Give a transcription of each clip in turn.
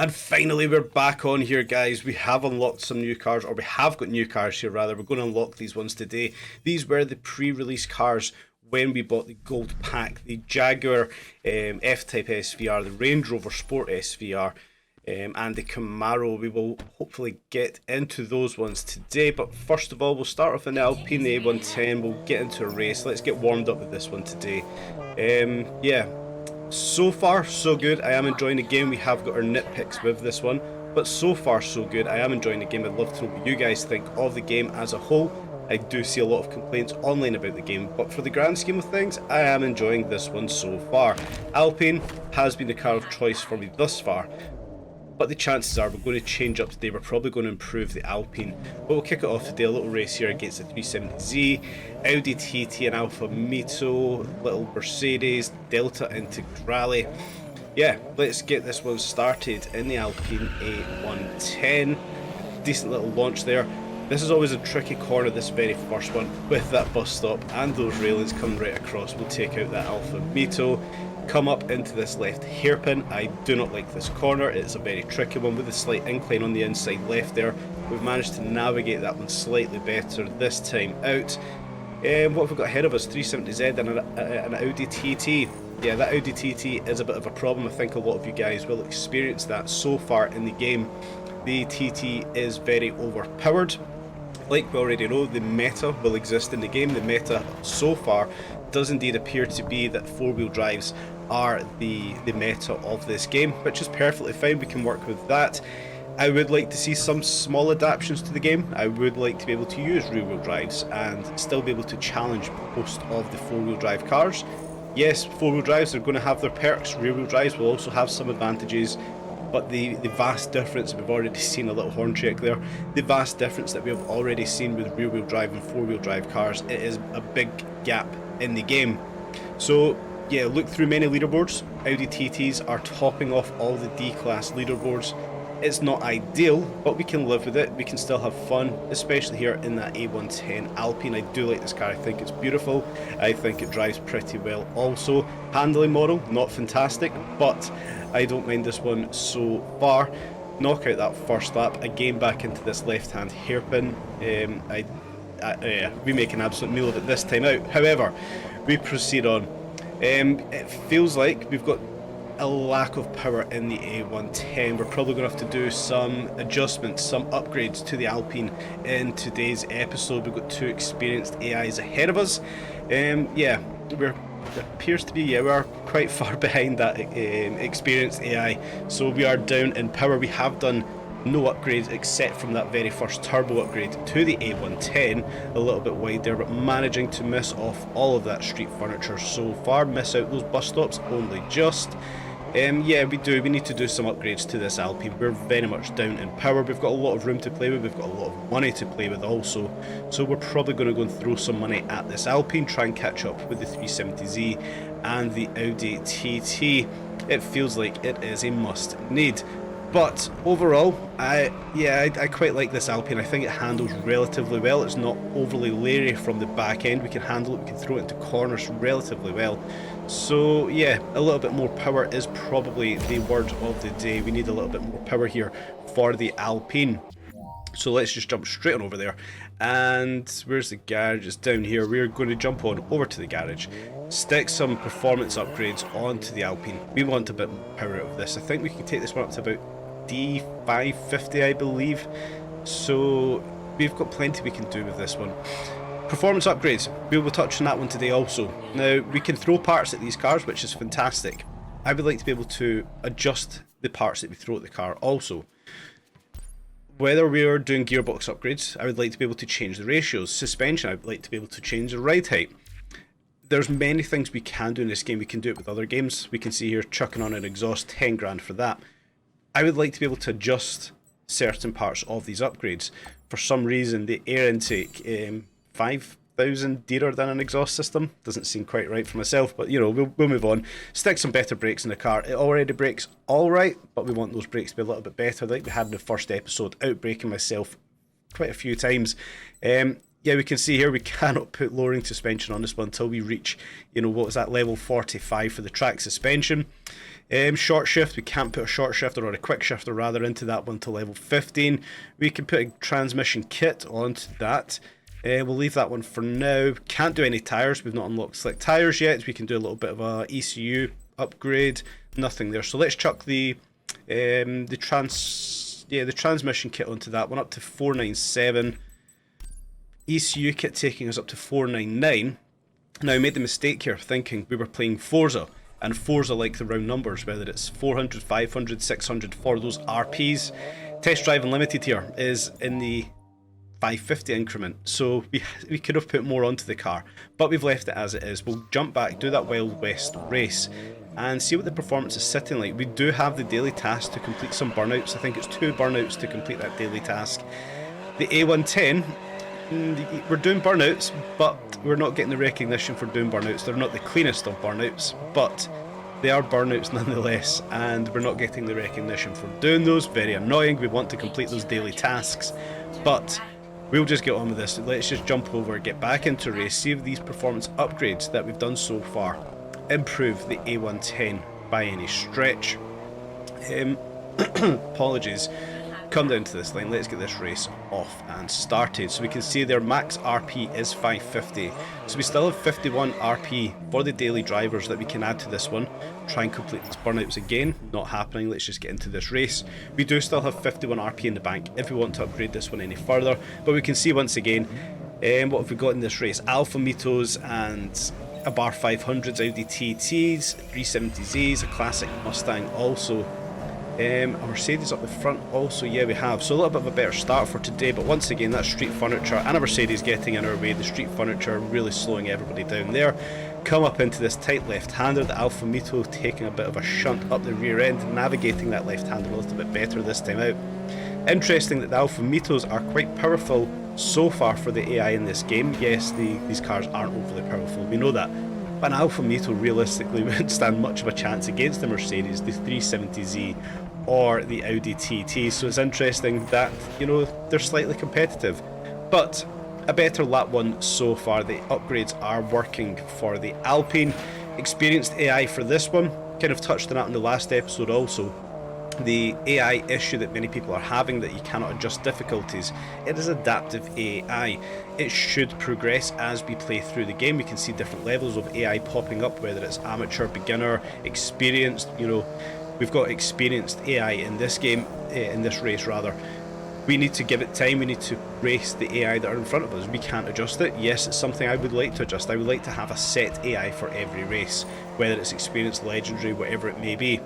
And finally, we're back on here, guys. We have unlocked some new cars, or we have got new cars here, rather. We're going to unlock these ones today. These were the pre-release cars when we bought the gold pack. The Jaguar F-Type SVR, the Range Rover Sport SVR, and the Camaro. We will hopefully get into those ones today. But first of all, we'll start off in the Alpine, the A110. We'll get into a race. Let's get warmed up with this one today. Yeah. So far, so good. I am enjoying the game. We have got our nitpicks with this one, but so far, so good. I am enjoying the game. I'd love to know what you guys think of the game as a whole. I do see a lot of complaints online about the game, but for the grand scheme of things, I am enjoying this one so far. Alpine has been the car of choice for me thus far, but the chances are we're going to change up today. We're probably going to improve the Alpine. But we'll kick it off today. A little race here against the 370Z, Audi TT and Alfa Mito, little Mercedes, Delta Integrale. Yeah, let's get this one started in the Alpine A110. Decent little launch there. This is always a tricky corner, this very first one, with that bus stop and those railings coming right across. We'll take out that Alfa Mito. Come up into this left hairpin. I do not like this corner. It's a very tricky one with a slight incline on the inside left there. We've managed to navigate that one slightly better this time out. What have we got ahead of us? 370Z and an Audi TT. Yeah, that Audi TT is a bit of a problem. I think a lot of you guys will experience that so far in the game. The TT is very overpowered. Like we already know, the meta will exist in the game. The meta so far does indeed appear to be that four-wheel drives are the meta of this game, which is perfectly fine. We can work with that. I would like to see some small adaptations to the game. I would like to be able to use rear-wheel drives and still be able to challenge most of the four-wheel drive cars. Yes, four-wheel drives are going to have their perks. Rear-wheel drives will also have some advantages. But the vast difference, we've already seen a little horn check there, the vast difference that we have already seen with rear-wheel drive and four-wheel drive cars, it is a big gap in the game. So yeah, look through many leaderboards. Audi TTs are topping off all the D-class leaderboards. It's not ideal, but we can live with it. We can still have fun, especially here in that A110 Alpine. I do like this car. I think it's beautiful. I think it drives pretty well also. Handling model, not fantastic, but I don't mind this one so far. Knock out that first lap, again back into this left-hand hairpin. We make an absolute meal of it this time out. However, we proceed on. It feels like we've got a lack of power in the A110. We're probably going to have to do some adjustments, some upgrades to the Alpine in today's episode. We've got two experienced AIs ahead of us. Yeah, it appears to be, we are quite far behind that experienced AI, so we are down in power. We have done no upgrades except from that very first turbo upgrade to the A110, a little bit wide there, but managing to miss off all of that street furniture so far, miss out those bus stops only just. Yeah, we need to do some upgrades to this Alpine. We're very much down in power. We've got a lot of room to play with, we've got a lot of money to play with also, so we're probably going to go and throw some money at this Alpine, try and catch up with the 370Z and the Audi TT. It feels like it is a must need. But overall, I quite like this Alpine. I think it handles relatively well. It's not overly leery from the back end. We can handle it, we can throw it into corners relatively well. So yeah, a little bit more power is probably the word of the day. We need a little bit more power here for the Alpine. So let's just jump straight on over there. And where's the garage? It's down here. We're going to jump on over to the garage, stick some performance upgrades onto the Alpine. We want a bit more power out of this. I think we can take this one up to about D550, I believe. So we've got plenty we can do with this one. Performance upgrades, we will touch on that one today also. Now, we can throw parts at these cars, which is fantastic. I would like to be able to adjust the parts that we throw at the car also. Whether we are doing gearbox upgrades, I would like to be able to change the ratios. Suspension, I would like to be able to change the ride height. There's many things we can do in this game. We can do it with other games. We can see here chucking on an exhaust, 10 grand for that. I would like to be able to adjust certain parts of these upgrades. For some reason, the air intake, 5,000 dearer than an exhaust system. Doesn't seem quite right for myself, but you know, we'll move on. Stick some better brakes in the car. It already brakes alright, but we want those brakes to be a little bit better, like we had in the first episode, outbraking myself quite a few times. yeah, we can see here we cannot put lowering suspension on this one until we reach, you know, what was that, level 45 for the track suspension. Short shift, we can't put a short shifter or a quick shifter rather into that one until level 15. We can put a transmission kit onto that. We'll leave that one for now. Can't do any tyres, we've not unlocked slick tyres yet. We can do a little bit of a ECU upgrade, nothing there. So let's chuck the transmission kit onto that one up to 497. ECU kit taking us up to 499. Now I made the mistake here thinking we were playing Forza, and Forza like the round numbers, whether it's 400, 500, 600 for those RPs. Test Drive Unlimited here is in the 550 increment, so we could have put more onto the car, but we've left it as it is. We'll jump back, do that Wild West race, and see what the performance is sitting like. We do have the daily task to complete some burnouts. I think it's 2 burnouts to complete that daily task. The A110, we're doing burnouts, but we're not getting the recognition for doing burnouts. They're not the cleanest of burnouts, but they are burnouts nonetheless, and we're not getting the recognition for doing those. Very annoying. We want to complete those daily tasks, but we'll just get on with this. Let's just jump over, get back into race, see if these performance upgrades that we've done so far improve the A110 by any stretch. Apologies. Come down to this line, let's get this race off and started. So we can see their max RP is 550, so we still have 51 RP for the daily drivers that we can add to this one. Try and complete these burnouts again, not happening. Let's just get into this race. We do still have 51 RP in the bank if we want to upgrade this one any further, but we can see once again what have we got in this race. Alpha Mitos and a bar 500s, Audi TTs, 370Zs, a classic Mustang also. A Mercedes up the front also, yeah, we have. So a little bit of a better start for today, but once again that street furniture and a Mercedes getting in our way. The street furniture really slowing everybody down there. Come up into this tight left-hander, the Alfa Mito taking a bit of a shunt up the rear end, navigating that left-hander a little bit better this time out. Interesting that the Alfa Mitos are quite powerful so far for the AI in this game. Yes, these cars aren't overly powerful, we know that. But an Alfa Mito realistically wouldn't stand much of a chance against the Mercedes, the 370Z or the Audi TT, so it's interesting that, you know, they're slightly competitive. But a better lap one so far. The upgrades are working for the Alpine. Experienced AI for this one, kind of touched on that in the last episode also. The AI issue that many people are having, that you cannot adjust difficulties, it is adaptive AI. It should progress as we play through the game. We can see different levels of AI popping up, whether it's amateur, beginner, experienced. You know, we've got experienced AI in this game, in this race rather. We need to give it time, we need to race the AI that are in front of us. We can't adjust it. Yes, it's something I would like to adjust. I would like to have a set AI for every race, whether it's experienced, legendary, whatever it may be.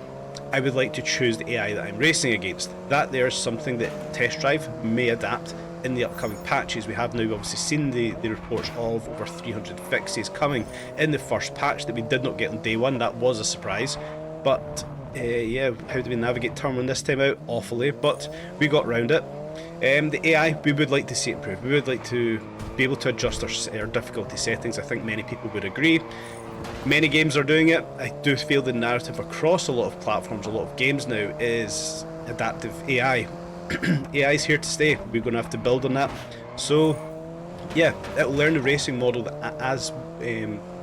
I would like to choose the AI that I'm racing against. That there's something that Test Drive may adapt in the upcoming patches. We have now obviously seen the reports of over 300 fixes coming in the first patch that we did not get on day one. That was a surprise. But yeah, how do we navigate turn one this time out? Awfully, but we got round it. The AI, we would like to see it improve. We would like to be able to adjust our difficulty settings. I think many people would agree. Many games are doing it. I do feel the narrative across a lot of platforms, a lot of games now, is adaptive AI. AI is here to stay. We're going to have to build on that. So yeah, it'll learn the racing model as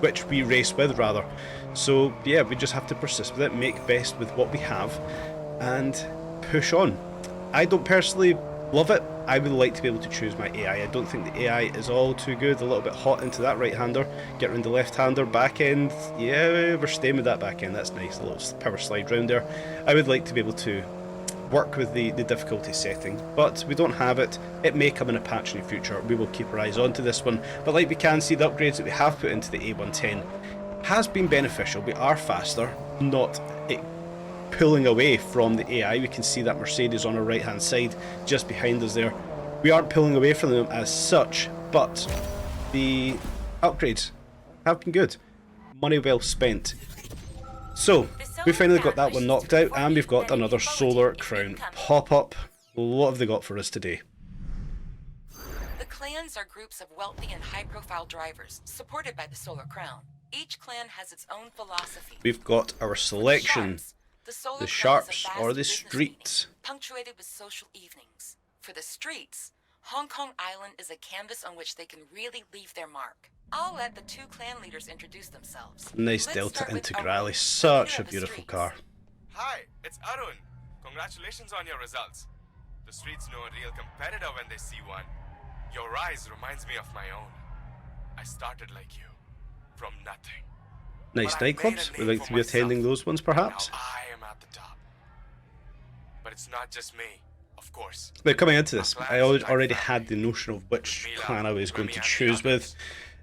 which we race with rather. So yeah, we just have to persist with it, make best with what we have, and push on. I don't personally love it. I would like to be able to choose my AI. I don't think the AI is all too good. A little bit hot into that right-hander. Get around the left-hander. Back end, yeah, we're staying with that back end. That's nice. A little power slide round there. I would like to be able to work with the difficulty setting, but we don't have it. It may come in a patch in the future. We will keep our eyes on to this one. But like we can see, the upgrades that we have put into the A110 has been beneficial. We are faster, not pulling away from the AI. We can see that Mercedes on our right hand side just behind us there. We aren't pulling away from them as such, but the upgrades have been good. Money well spent. So we finally got that one knocked out, and we've got another Solar Crown pop-up. What have they got for us today? The clans are groups of wealthy and high-profile drivers supported by the Solar Crown. Each clan has its own philosophy. We've got our selection. The sharps or the streets. Punctuated with social evenings. For the streets, Hong Kong Island is a canvas on which they can really leave their mark. I'll let the two clan leaders introduce themselves. Nice Let's Delta start with Integrale, Arun, such leader a of the beautiful streets. car. Hi, it's Arun. Congratulations on your results. The streets know a real competitor when they see one. Your rise reminds me of my own. I started like you, from nothing. Nice But I made a nightclubs. We'd name like for to be attending myself. those ones, perhaps. Now I am at the top. But it's not just me, of course. But coming into this, Our I clan is already like had the family. notion of which Mila, clan I was going Remy, to and the choose with. others.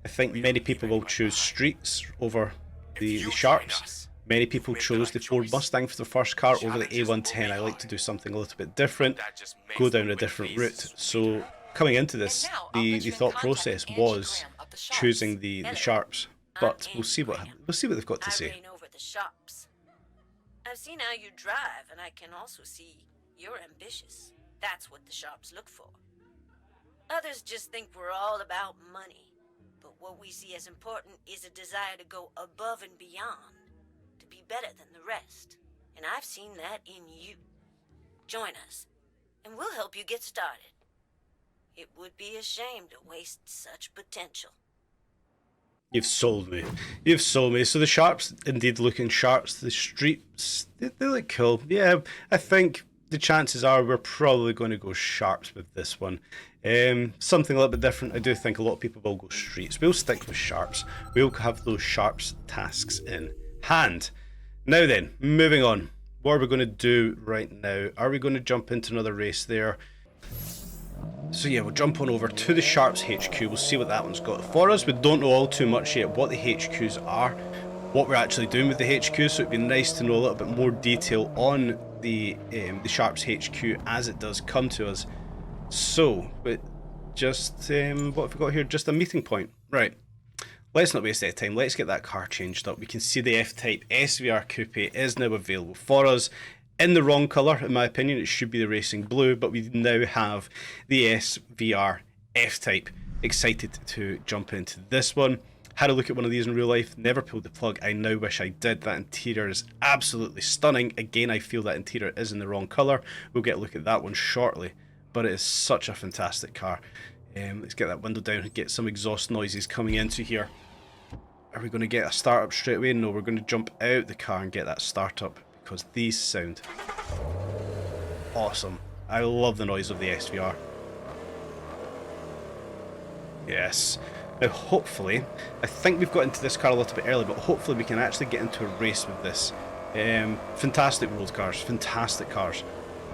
I think We many don't people leave will anyone choose behind. Streets over If the you join Sharps. us, Many people made the chose right the Ford choice. Mustang for the first car over the Challenges will A110. be I like to hard. do something a little bit different, That just makes go the down a win different pieces route. So sweeter. coming into this, And now I'll the put you in thought contact process with Angie was Graham of the Sharps. choosing the Hello. Sharps. I'm But we'll Angie see what Graham. they've got to I say. reign over the shops. I've seen how you drive, and I can also see you're ambitious. That's what the shops look for. Others just think we're all about money. But what we see as important is a desire to go above and beyond, to be better than the rest. And I've seen that in you. Join us, and we'll help you get started. It would be a shame to waste such potential. You've sold me. You've sold me. So the Sharps, indeed looking Sharps. The Streets, they look cool. Yeah, I think the chances are we're probably going to go Sharps with this one. Something a little bit different. I do think a lot of people will go Streets. We'll stick with Sharps. We'll have those Sharps tasks in hand. Now then, moving on. What are we going to do right now? Are we going to jump into another race there? So yeah, we'll jump on over to the Sharps HQ. We'll see what that one's got for us. We don't know all too much yet what the HQs are, what we're actually doing with the HQ, so it'd be nice to know a little bit more detail on the Sharps HQ as it does come to us. So, but just, what have we got here? Just a meeting point. Right. Let's not waste any time. Let's get that car changed up. We can see the F-Type SVR Coupe is now available for us. In the wrong colour, in my opinion, it should be the racing blue, but we now have the SVR F-Type. Excited to jump into this one. Had a look at one of these in real life, never pulled the plug. I now wish I did. That interior is absolutely stunning. Again, I feel that interior is in the wrong colour. We'll get a look at that one shortly, but it is such a fantastic car. Let's get that window down and get some exhaust noises coming into here. Are we going to get a start-up straight away? No, we're going to jump out the car and get that start-up, because these sound awesome. I love the noise of the SVR. Yes. Now hopefully, I think we've got into this car a little bit early, but hopefully we can actually get into a race with this. Fantastic road cars, fantastic cars.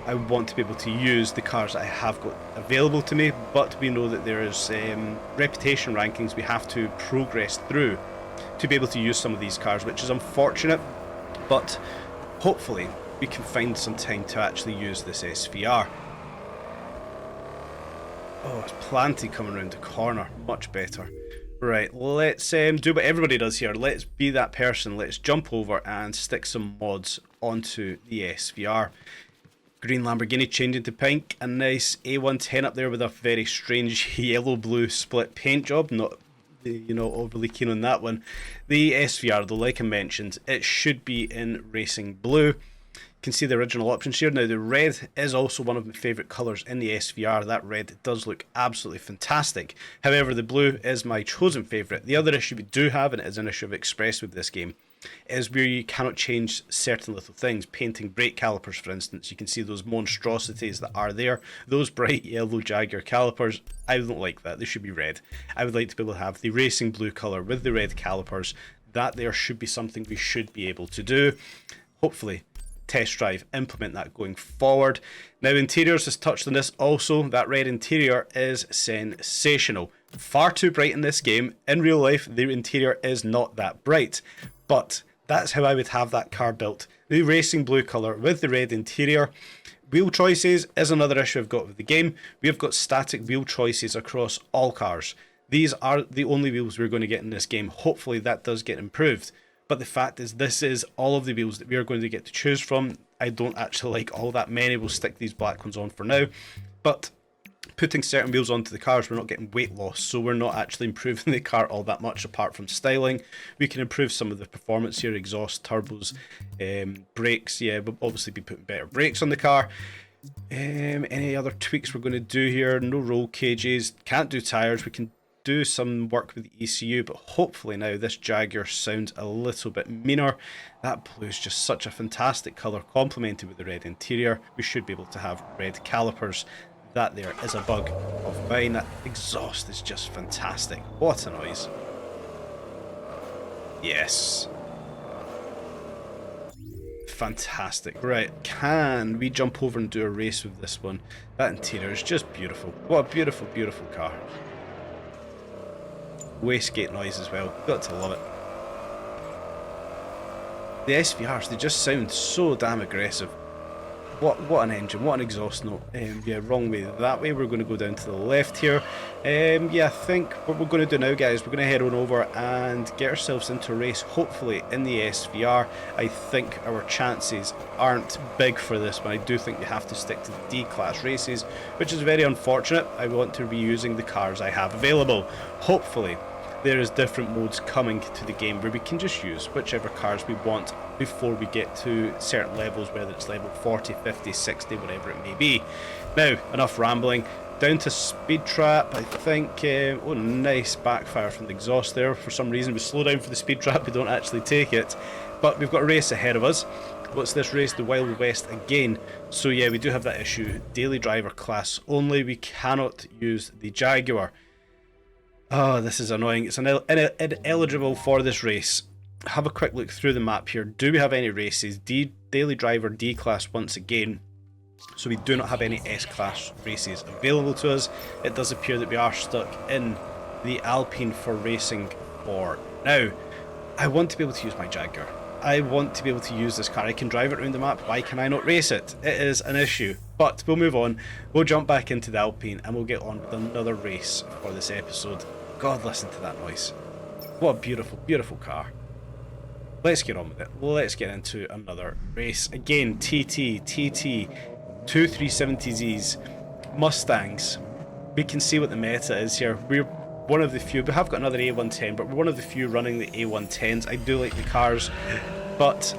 I want to be able to use the cars that I have got available to me, but we know that there is reputation rankings we have to progress through to be able to use some of these cars, which is unfortunate, but hopefully we can find some time to actually use this SVR. Oh, it's plenty coming around the corner. Much better. Right, let's do what everybody does here. Let's be that person. Let's jump over and stick some mods onto the SVR. Green Lamborghini changing to pink. A nice A110 up there with a very strange yellow-blue split paint job. Not, you know, overly keen on that one. The SVR, though, like I mentioned, it should be in racing blue. You can see the original options here. Now, the red is also one of my favourite colours in the SVR. That red does look absolutely fantastic. However, the blue is my chosen favourite. The other issue we do have, and it is an issue I've expressed with this game, is where you cannot change certain little things. Painting brake calipers, for instance. You can see those monstrosities that are there. Those bright yellow Jaguar calipers, I don't like that. They should be red. I would like to be able to have the racing blue colour with the red calipers. That there should be something we should be able to do. Hopefully, test drive, implement that going forward. Now, interiors has touched on this also. That red interior is sensational. Far too bright in this game. In real life, the interior is not that bright. But that's how I would have that car built. The racing blue colour with the red interior. Wheel choices is another issue I've got with the game. We have got static wheel choices across all cars. These are the only wheels we're going to get in this game. Hopefully that does get improved. But the fact is, this is all of the wheels that we are going to get to choose from. I don't actually like all that many. We'll stick these black ones on for now. But putting certain wheels onto the cars, we're not getting weight loss, so we're not actually improving the car all that much apart from styling. We can improve some of the performance here, exhaust, turbos, brakes. Yeah, we'll obviously be putting better brakes on the car. Any other tweaks we're going to do here? No roll cages, can't do tyres. We can do some work with the ECU, but hopefully now this Jaguar sounds a little bit meaner. That blue is just such a fantastic colour, complemented with the red interior. We should be able to have red calipers. That there is a bug of mine. That exhaust is just fantastic. What a noise. Yes. Fantastic. Right, can we jump over and do a race with this one? That interior is just beautiful. What a beautiful, beautiful car. Wastegate noise as well. Got to love it. The SVRs, they just sound so damn aggressive. What an engine, what an exhaust note. Yeah, wrong way that way. We're going to go down to the left here. Yeah, I think what we're going to do now, guys, we're going to head on over and get ourselves into a race, hopefully in the SVR. I think our chances aren't big for this, but I do think you have to stick to the D-class races, which is very unfortunate. I want to be using the cars I have available. Hopefully there is different modes coming to the game where we can just use whichever cars we want before we get to certain levels, whether it's level 40, 50, 60, whatever it may be. Now, enough rambling. Down to speed trap, I think. Oh, nice backfire from the exhaust there. For some reason we slow down for the speed trap, we don't actually take it. But we've got a race ahead of us. What's this race? The Wild West again. So yeah, we do have that issue. Daily driver class only. We cannot use the Jaguar. Oh, this is annoying. It's ineligible for this race. Have a quick look through the map here. Do we have any races? Daily driver D-class once again. So we do not have any S-class races available to us. It does appear that we are stuck in the Alpine for racing for now. I want to be able to use my Jaguar. I want to be able to use this car. I can drive it around the map. Why can I not race it? It is an issue. But we'll move on. We'll jump back into the Alpine and we'll get on with another race for this episode. God, listen to that noise. What a beautiful, beautiful car. Let's get on with it. Let's get into another race. Again, TT, 2370Zs, Mustangs. We can see what the meta is here. We're one of the few, we have got another A110, but we're one of the few running the A110s. I do like the cars, but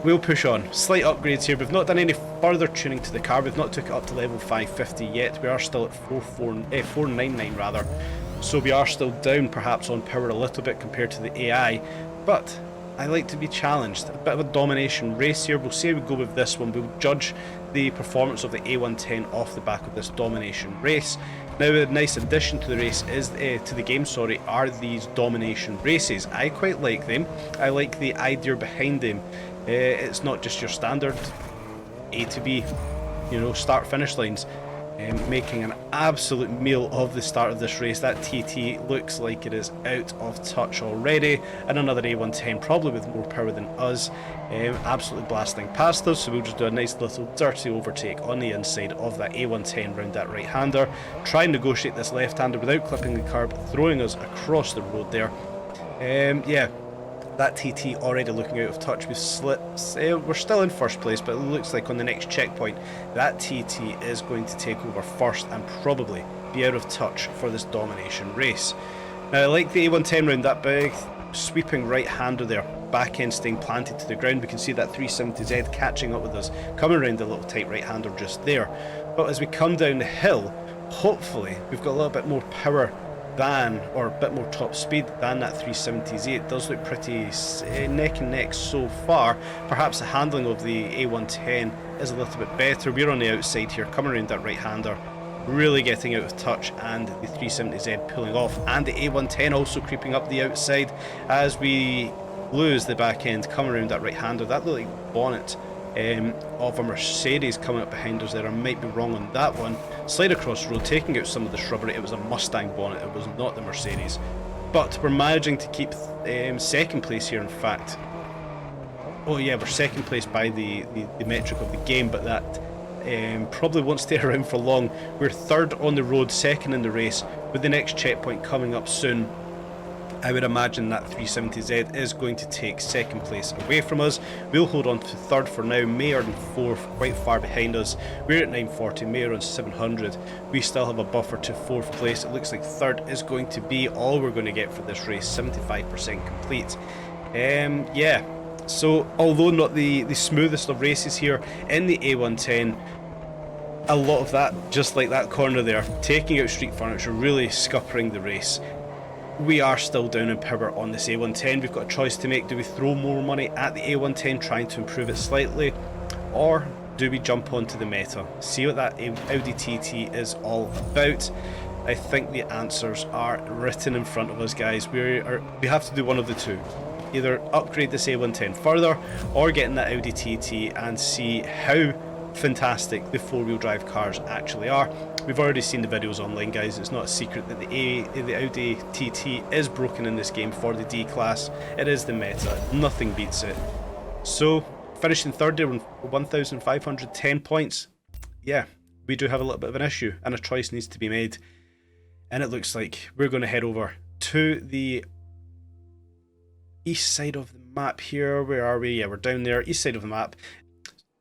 we'll push on. Slight upgrades here. We've not done any further tuning to the car. We've not took it up to level 550 yet. We are still at 499 rather. So we are still down perhaps on power a little bit compared to the AI, but I like to be challenged. A bit of a domination race here. We'll see how we go with this one. We'll judge the performance of the A110 off the back of this domination race. Now, a nice addition to the race is to the game, are these domination races. I quite like them. I like the idea behind them. It's not just your standard A to B, start finish lines. Making an absolute meal of the start of this race. That TT looks like it is out of touch already, and another A110 probably with more power than us, absolutely blasting past us. So we'll just do a nice little dirty overtake on the inside of that A110 round that right hander, try and negotiate this left hander without clipping the curb, throwing us across the road there. Yeah, that TT already looking out of touch. We've slipped. We're still in first place, but it looks like on the next checkpoint that TT is going to take over first and probably be out of touch for this domination race. Now, I like the A110 round, that big sweeping right hander there, back end staying planted to the ground. We can see that 370Z catching up with us, coming around the little tight right hander just there. But as we come down the hill, hopefully we've got a little bit more power or a bit more top speed than that 370Z. It does look pretty neck and neck so far. Perhaps the handling of the A110 is a little bit better. We're on the outside here, coming around that right hander, really getting out of touch, and the 370Z pulling off, and the A110 also creeping up the outside as we lose the back end, coming around that right hander. That looked like bonnet of a Mercedes coming up behind us there. I might be wrong on that one. Slide across the road, taking out some of the shrubbery. It was a Mustang bonnet, it was not the Mercedes. But we're managing to keep second place here, in fact. Oh yeah, we're second place by the metric of the game, but that probably won't stay around for long. We're third on the road, second in the race, with the next checkpoint coming up soon. I would imagine that 370Z is going to take second place away from us. We'll hold on to third for now. Mayor in fourth, quite far behind us. We're at 940, Mayor on 700. We still have a buffer to fourth place. It looks like third is going to be all we're going to get for this race, 75% complete. Yeah, so although not the smoothest of races here in the A110, a lot of that, just like that corner there, taking out street furniture, really scuppering the race. We are still down in power on this A110. We've got a choice to make. Do we throw more money at the A110 trying to improve it slightly, or do we jump onto the meta, see what that Audi TT is all about? I think the answers are written in front of us, guys. We have to do one of the two. Either upgrade this A110 further, or get in that Audi TT and see how fantastic the four-wheel drive cars actually are. We've already seen the videos online, guys. It's not a secret that the Audi TT is broken in this game for the D class. It is the meta. Nothing beats it. So, finishing third there with 1,510 points. Yeah, we do have a little bit of an issue, and a choice needs to be made. And it looks like we're going to head over to the east side of the map here. Where are we? Yeah, we're down there, east side of the map.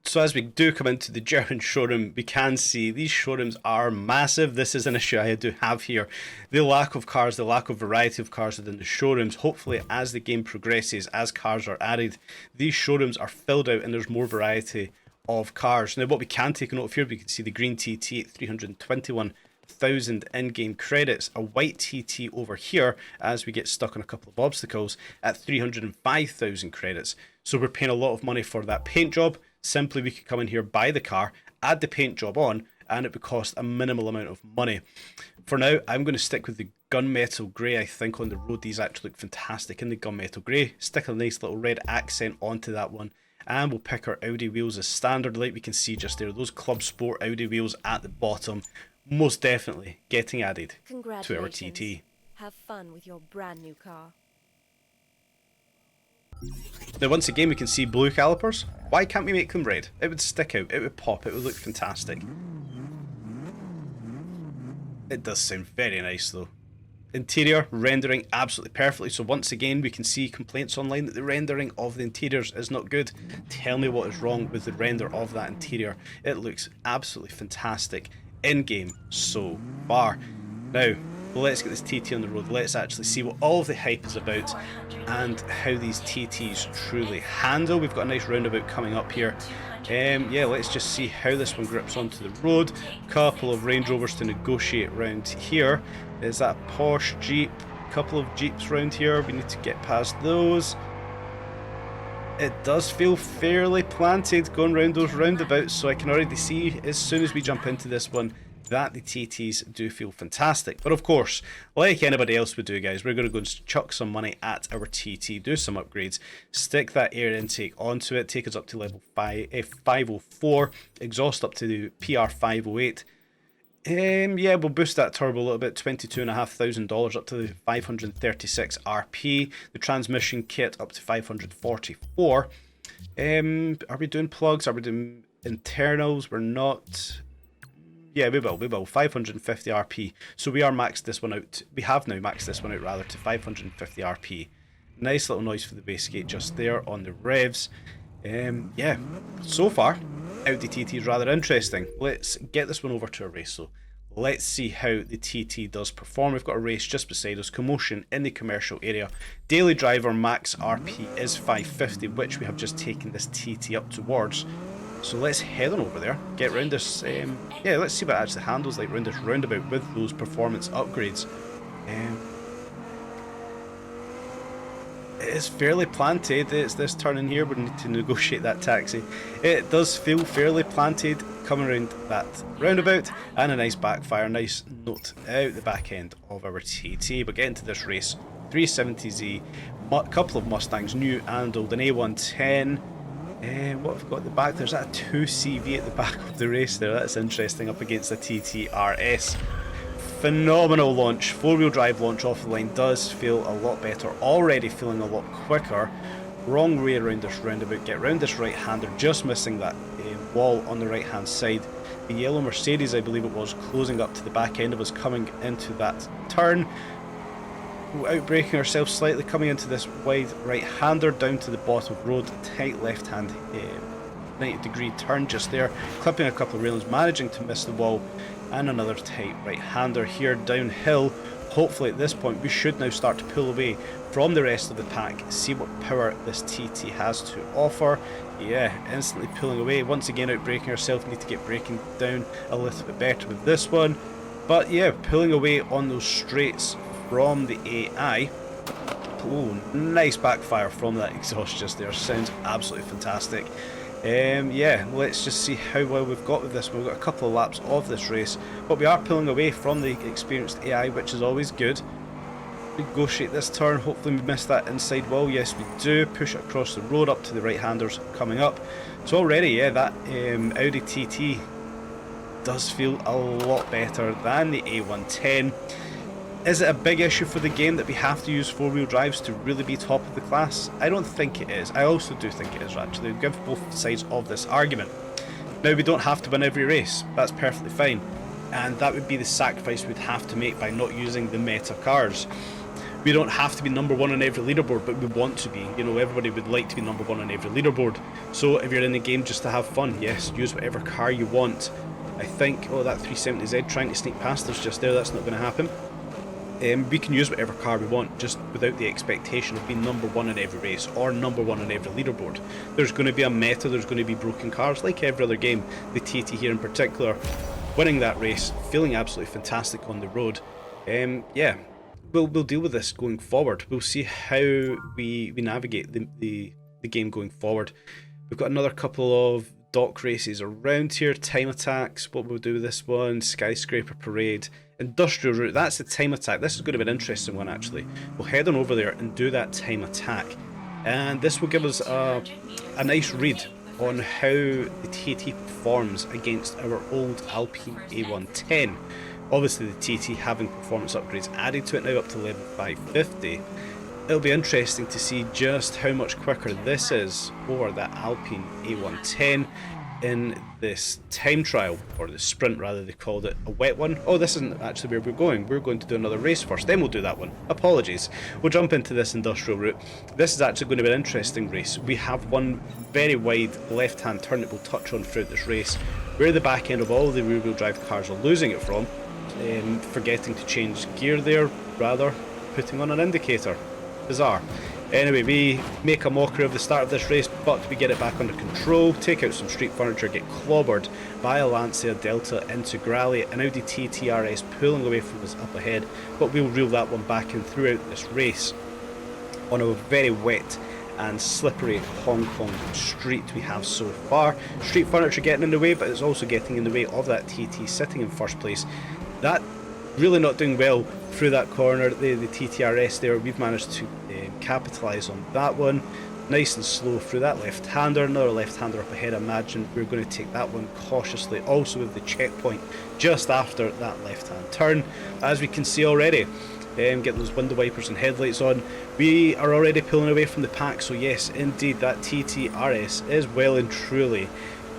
So as we do come into the German showroom, we can see these showrooms are massive. This is an issue I do have here. The lack of cars, the lack of variety of cars within the showrooms. Hopefully as the game progresses, as cars are added, these showrooms are filled out and there's more variety of cars. Now what we can take a note of here, we can see the green TT at 321,000 in-game credits, a white TT over here as we get stuck on a couple of obstacles at 305,000 credits. So we're paying a lot of money for that paint job. Simply we could come in here, buy the car, add the paint job on, and it would cost a minimal amount of money. For now, I'm going to stick with the gunmetal grey. I think on the road these actually look fantastic in the gunmetal grey. Stick a nice little red accent onto that one, and we'll pick our Audi wheels as standard, like we can see just there. Those Club Sport Audi wheels at the bottom, most definitely getting added to our TT. Have fun with your brand new car. Now once again we can see blue calipers. Why can't we make them red? It would stick out, it would pop, it would look fantastic. It does sound very nice though. Interior rendering absolutely perfectly. So once again we can see complaints online that the rendering of the interiors is not good. Tell me what is wrong with the render of that interior. It looks absolutely fantastic in game so far. Now let's get this TT on the road. Let's actually see what all of the hype is about and how these TTs truly handle. We've got a nice roundabout coming up here. Yeah, let's just see how this one grips onto the road. Couple of Range Rovers to negotiate round here. Is that a Porsche Jeep? Couple of Jeeps round here. We need to get past those. It does feel fairly planted going round those roundabouts, so I can already see as soon as we jump into this one that the TTs do feel fantastic. But of course, like anybody else would do, guys, we're going to go and chuck some money at our TT, do some upgrades, stick that air intake onto it, take us up to level 504, exhaust up to the PR 508. Yeah, we'll boost that turbo a little bit, $22,500 up to the 536 RP. The transmission kit up to 544. Are we doing plugs? Are we doing internals? We're not. Yeah, we will. 550 RP. So we are maxed this one out. We have now maxed this one out rather to 550 RP. Nice little noise for the wastegate just there on the revs. Yeah, so far, Audi TT is rather interesting. Let's get this one over to a race. So let's see how the TT does perform. We've got a race just beside us, commotion in the commercial area. Daily driver max RP is 550, which we have just taken this TT up towards. So let's head on over there, get round this, yeah, let's see what it actually handles like round this roundabout with those performance upgrades. It is fairly planted. It's this turn in here, we need to negotiate that taxi. It does feel fairly planted coming around that roundabout, and a nice backfire, nice note out the back end of our TT. But getting to this race, 370Z, couple of Mustangs, new and old, an A110. What have we got at the back? There's that 2CV at the back of the race there. That's interesting, up against the TTRS. Phenomenal launch. Four-wheel drive launch off the line does feel a lot better. Already feeling a lot quicker. Wrong way around this roundabout. Get round this right-hander, just missing that wall on the right-hand side. The yellow Mercedes, I believe it was, closing up to the back end of us, coming into that turn. Outbraking ourselves slightly, coming into this wide right-hander down to the bottom of the road, tight left-hand 90-degree turn just there, clipping a couple of railings, managing to miss the wall, and another tight right-hander here downhill, hopefully at this point we should now start to pull away from the rest of the pack, see what power this TT has to offer. Yeah, instantly pulling away, once again outbraking ourselves, need to get braking down a little bit better with this one. But yeah, pulling away on those straights from the AI. Oh, nice backfire from that exhaust just there, sounds absolutely fantastic. Yeah, let's just see how well we've got with this. We've got a couple of laps of this race, but we are pulling away from the experienced AI, which is always good. Negotiate this turn, hopefully we miss that inside wall. Yes, we do. Push it across the road up to the right-handers coming up. So already, yeah, that Audi TT does feel a lot better than the A110. Is it a big issue for the game that we have to use four-wheel drives to really be top of the class? I don't think it is. I also do think it is, actually. We give both sides of this argument. Now, we don't have to win every race. That's perfectly fine. And that would be the sacrifice we'd have to make by not using the meta cars. We don't have to be number one on every leaderboard, but we want to be. You know, everybody would like to be number one on every leaderboard. So if you're in the game just to have fun, yes, use whatever car you want. I think, oh, that 370Z trying to sneak past us just there, that's not going to happen. We can use whatever car we want, just without the expectation of being number one in every race or number one on every leaderboard. There's going to be a meta, there's going to be broken cars, like every other game. The TT here in particular, winning that race, feeling absolutely fantastic on the road. Yeah, we'll deal with this going forward. We'll see how we navigate the game going forward. We've got another couple of dock races around here, time attacks, what we'll do with this one, skyscraper parade, industrial route, that's the time attack. This is going to be an interesting one actually. We'll head on over there and do that time attack, and this will give us a nice read on how the TT performs against our old Alpine A110. Obviously the TT having performance upgrades added to it now up to level 550. It'll be interesting to see just how much quicker this is over that Alpine A110 in this time trial, or the sprint rather, they called it a wet one. Oh, this isn't actually where we're going. We're going to do another race first, then we'll do that one. Apologies. We'll jump into this industrial route. This is actually going to be an interesting race. We have one very wide left-hand turn that we'll touch on throughout this race, where the back end of all the rear-wheel drive cars are losing it from, forgetting to change gear there, rather putting on an indicator. Bizarre. Anyway, we make a mockery of the start of this race, but we get it back under control, take out some street furniture, get clobbered by a Lancia Delta Integrale, an Audi TT RS pulling away from us up ahead, but we'll reel that one back in throughout this race. On a very wet and slippery Hong Kong street we have so far. Street furniture getting in the way, but it's also getting in the way of that TT sitting in first place. That really not doing well through that corner, the TTRS there. We've managed to capitalise on that one. Nice and slow through that left-hander, another left-hander up ahead. I imagine we're going to take that one cautiously, also with the checkpoint just after that left-hand turn. As we can see already, get those window wipers and headlights on. We are already pulling away from the pack, so yes, indeed, that TTRS is well and truly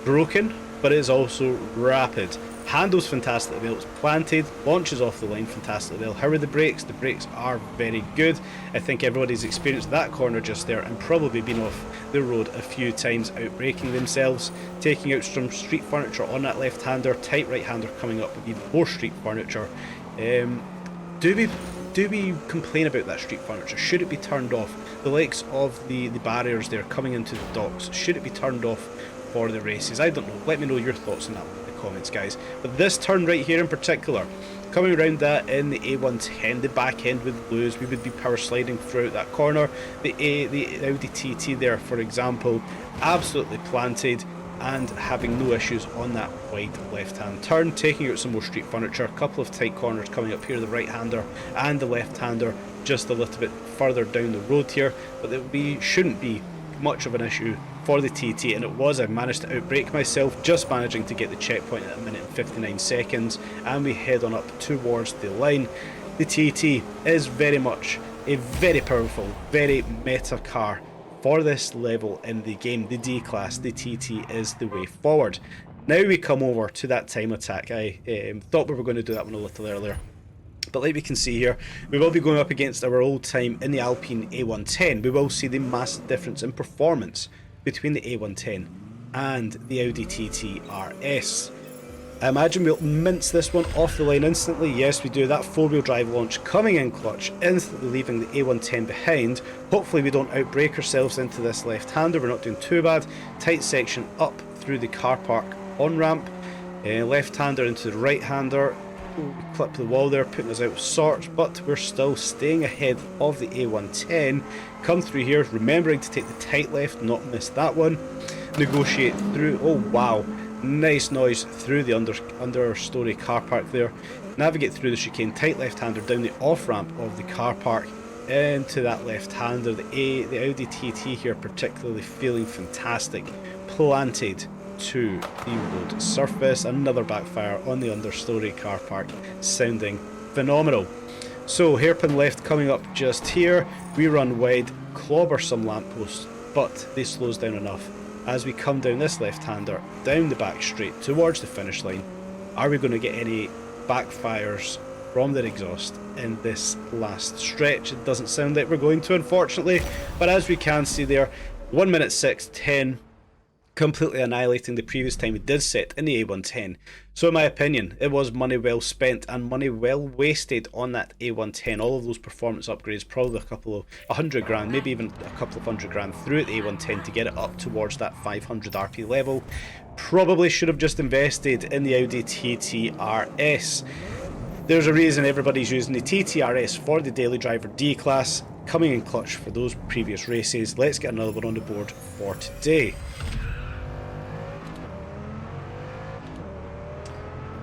broken, but it is also rapid. Handles fantastically well, it's planted, launches off the line fantastically well. How are the brakes? The brakes are very good. I think everybody's experienced that corner just there and probably been off the road a few times, out braking themselves, taking out some street furniture on that left-hander, tight right-hander coming up with even more street furniture. Do we complain about that street furniture? Should it be turned off? The likes of the barriers there coming into the docks, should it be turned off for the races? I don't know. Let me know your thoughts on that one in the comments, guys. But this turn right here in particular, coming around that in the A110, the back end would lose. We would be power sliding throughout that corner. The Audi TT there, for example, absolutely planted and having no issues on that wide left-hand turn, taking out some more street furniture. A couple of tight corners coming up here, the right-hander and the left-hander just a little bit further down the road here, but it shouldn't be much of an issue for the TT, and it was. I managed to outbrake myself, just managing to get the checkpoint at 1 minute and 59 seconds, and we head on up towards the line. The TT is very much a very powerful, very meta car for this level in the game. The D class, the TT is the way forward. Now we come over to that time attack. I thought we were going to do that one a little earlier, but like we can see here, we will be going up against our old time in the Alpine A110. We will see the massive difference in performance between the A110 and the Audi TT RS. I imagine we'll mince this one off the line instantly. Yes, we do. That four-wheel drive launch coming in clutch, instantly leaving the A110 behind. Hopefully we don't outbrake ourselves into this left-hander. We're not doing too bad. Tight section up through the car park on-ramp. Left-hander into the right-hander. We clip the wall there, putting us out of sorts, but we're still staying ahead of the A110. Come through here, remembering to take the tight left, not miss that one. Negotiate through. Oh wow. Nice noise through the understory car park there. Navigate through the chicane, tight left-hander down the off-ramp of the car park into that left-hander. The Audi TT here particularly feeling fantastic. Planted to the road surface. Another backfire on the understory car park, sounding phenomenal. So hairpin left coming up just here. We run wide, clobber some lampposts, but they slows down enough. As we come down this left-hander, down the back straight towards the finish line, are we going to get any backfires from their exhaust in this last stretch? It doesn't sound like we're going to, unfortunately, but as we can see there, 1 minute 6:10, completely annihilating the previous time we did set in the A110. So in my opinion, it was money well spent and money well wasted on that A110. All of those performance upgrades, probably a couple of 100 grand, maybe even a couple of 100 grand through the A110 to get it up towards that 500 RP level. Probably should have just invested in the Audi TT RS. There's a reason everybody's using the TT RS for the daily driver D class, coming in clutch for those previous races. Let's get another one on the board for today.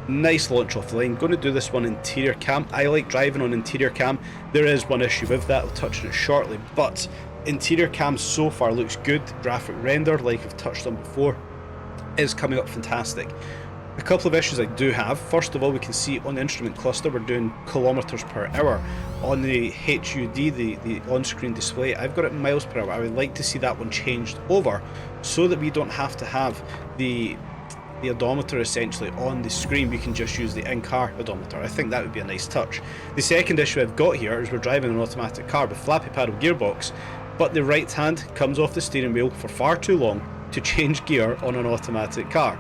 Nice launch off the line. Going to do this one interior cam. I like driving on interior cam. There is one issue with that, I'll touch on it shortly, but interior cam so far looks good. Graphic render, like I've touched on before, is coming up fantastic. A couple of issues I do have. First of all, we can see on the instrument cluster we're doing kilometers per hour. On the HUD, the on-screen display, I've got it in miles per hour. I would like to see that one changed over so that we don't have to have the odometer essentially on the screen. We can just use the in-car odometer. I think that would be a nice touch. The second issue I've got here is we're driving an automatic car with flappy paddle gearbox, but the right hand comes off the steering wheel for far too long to change gear on an automatic car.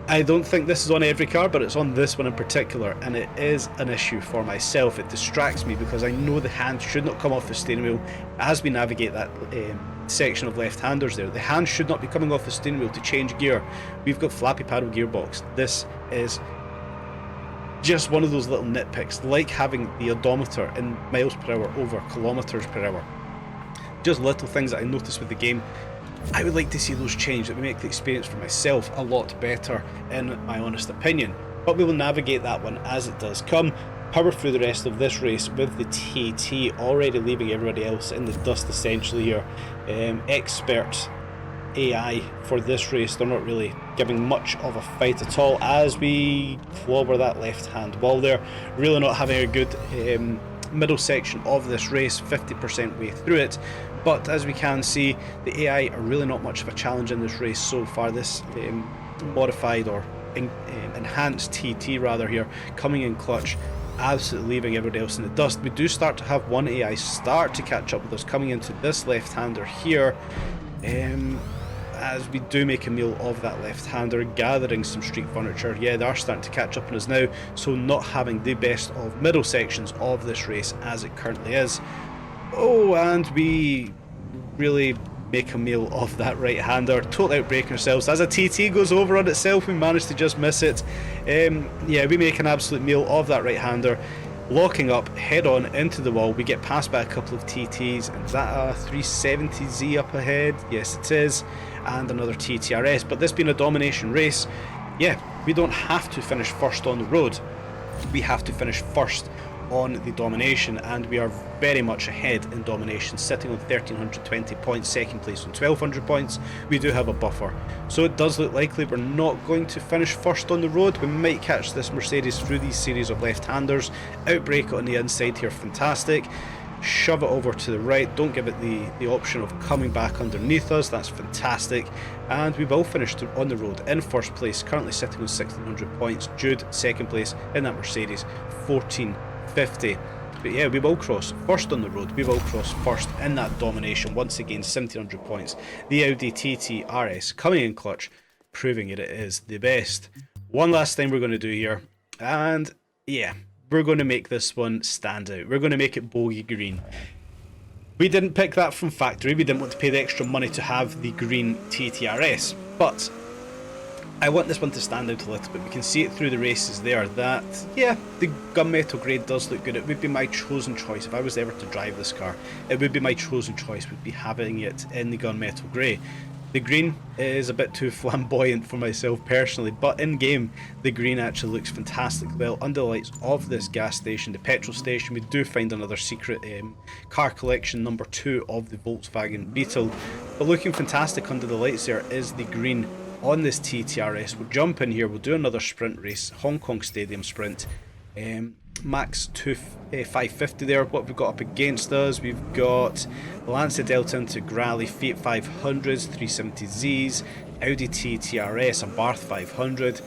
I don't think this is on every car, but it's on this one in particular, and it is an issue for myself. It distracts me because I know the hand should not come off the steering wheel as we navigate that section of left-handers there. The hand should not be coming off the steering wheel to change gear. We've got flappy paddle gearbox. This is just one of those little nitpicks, like having the odometer in miles per hour over kilometers per hour. Just little things that I noticed with the game. I would like to see those changed. It would make the experience for myself a lot better, in my honest opinion. But we will navigate that one as it does come. Power through the rest of this race with the TT already leaving everybody else in the dust essentially here. Expert AI for this race, they're not really giving much of a fight at all as we clobber that left hand wall there. Really not having a good middle section of this race, 50% way through it. But as we can see, the AI are really not much of a challenge in this race so far. This modified or enhanced TT rather here, coming in clutch, absolutely leaving everybody else in the dust. We do start to have one AI start to catch up with us coming into this left-hander here. As we do make a meal of that left-hander, gathering some street furniture. Yeah, they are starting to catch up on us now, so not having the best of middle sections of this race as it currently is. Oh, and we really make a meal of that right-hander, totally outbreaking ourselves. As a TT goes over on itself, we managed to just miss it. Yeah, we make an absolute meal of that right-hander, locking up head on into the wall. We get passed by a couple of TTs, and is that a 370Z up ahead? Yes, it is, and another TTRS. But this being a domination race, yeah, we don't have to finish first on the road. We have to finish first on the domination, and we are very much ahead in domination, sitting on 1320 points, second place on 1200 points. We do have a buffer, so it does look likely we're not going to finish first on the road. We might catch this Mercedes through these series of left-handers, outbreak it on the inside here, fantastic, shove it over to the right, don't give it the option of coming back underneath us, that's fantastic, and we will finish on the road in first place, currently sitting on 1600 points. Jude second place in that Mercedes, 1450. But yeah, we will cross first on the road, we will cross first in that domination, once again 1700 points. The Audi TT RS coming in clutch, proving it is the best. One last thing we're going to do here, and yeah, we're going to make this one stand out. We're going to make it bogey green. We didn't pick that from factory, we didn't want to pay the extra money to have the green TTRS, but I want this one to stand out a little bit. We can see it through the races there that, yeah, the gunmetal grey does look good. It would be my chosen choice. If I was ever to drive this car, it would be my chosen choice, would be having it in the gunmetal grey. The green is a bit too flamboyant for myself personally, but in game the green actually looks fantastic. Well, under the lights of this gas station, the petrol station, we do find another secret car collection, number 2 of the Volkswagen Beetle. But looking fantastic under the lights there is the green on this TTRS. We'll jump in here, we'll do another sprint race, Hong Kong Stadium sprint. Max 550 there. What we've got up against us, we've got Lancia Delta into Grally, Fiat 500s, 370Zs, Audi TTRS, a Barth 500.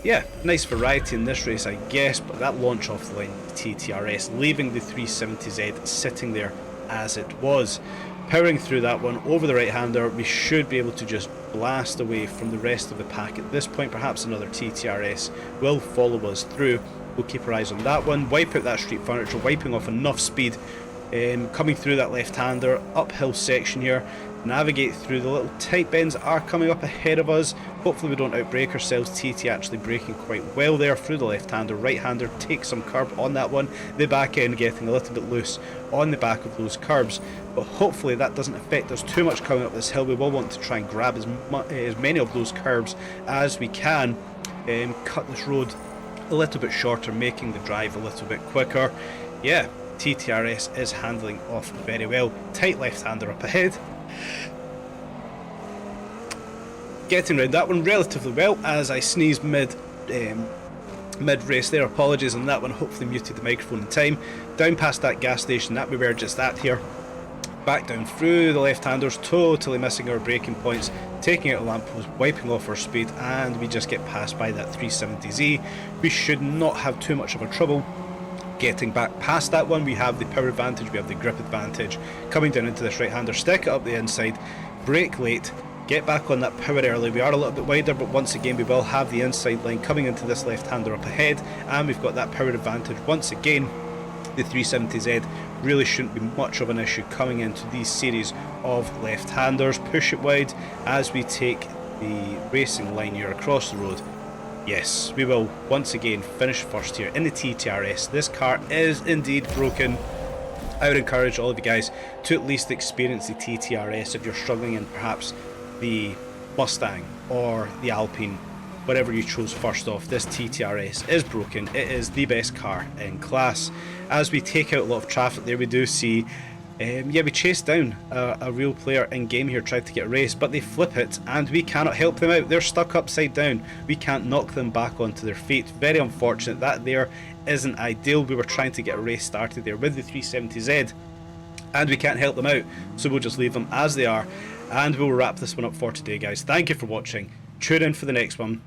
Yeah, nice variety in this race I guess, but that launch off the line, the TTRS, leaving the 370Z sitting there as it was. Powering through that one over the right-hander, we should be able to just blast away from the rest of the pack. At this point, perhaps another TTRS will follow us through. We'll keep our eyes on that one, wipe out that street furniture, wiping off enough speed, coming through that left-hander, uphill section here, navigate through the little tight bends that are coming up ahead of us. Hopefully we don't outbrake ourselves. TT actually braking quite well there through the left-hander. Right-hander takes some curb on that one, the back end getting a little bit loose on the back of those curbs, but hopefully that doesn't affect us too much coming up this hill. We will want to try and grab as many of those curbs as we can, cut this road a little bit shorter, making the drive a little bit quicker. Yeah, TTRS is handling off very well. Tight left-hander up ahead. Getting around that one relatively well as I sneezed mid race there. Apologies on that one, hopefully muted the microphone in time. Down past that gas station that we were just at here. Back down through the left-handers, totally missing our braking points, taking out a lamppost, wiping off our speed, and we just get passed by that 370Z. We should not have too much of a trouble getting back past that one. We have the power advantage, we have the grip advantage. Coming down into this right-hander, stick it up the inside, brake late, get back on that power early. We are a little bit wider, but once again we will have the inside line coming into this left-hander up ahead, and we've got that power advantage once again. The 370Z really shouldn't be much of an issue coming into these series of left-handers. Push it wide as we take the racing line here across the road. Yes, we will once again finish first here in the TTRS. This car is indeed broken. I would encourage all of you guys to at least experience the TTRS if you're struggling in perhaps the Mustang or the Alpine. Whatever you chose first off, this TTRS is broken. It is the best car in class. As we take out a lot of traffic there, we do see, we chase down a real player in game here, tried to get a race, but they flip it and we cannot help them out. They're stuck upside down. We can't knock them back onto their feet. Very unfortunate. That there isn't ideal. We were trying to get a race started there with the 370Z and we can't help them out. So we'll just leave them as they are and we'll wrap this one up for today, guys. Thank you for watching. Tune in for the next one.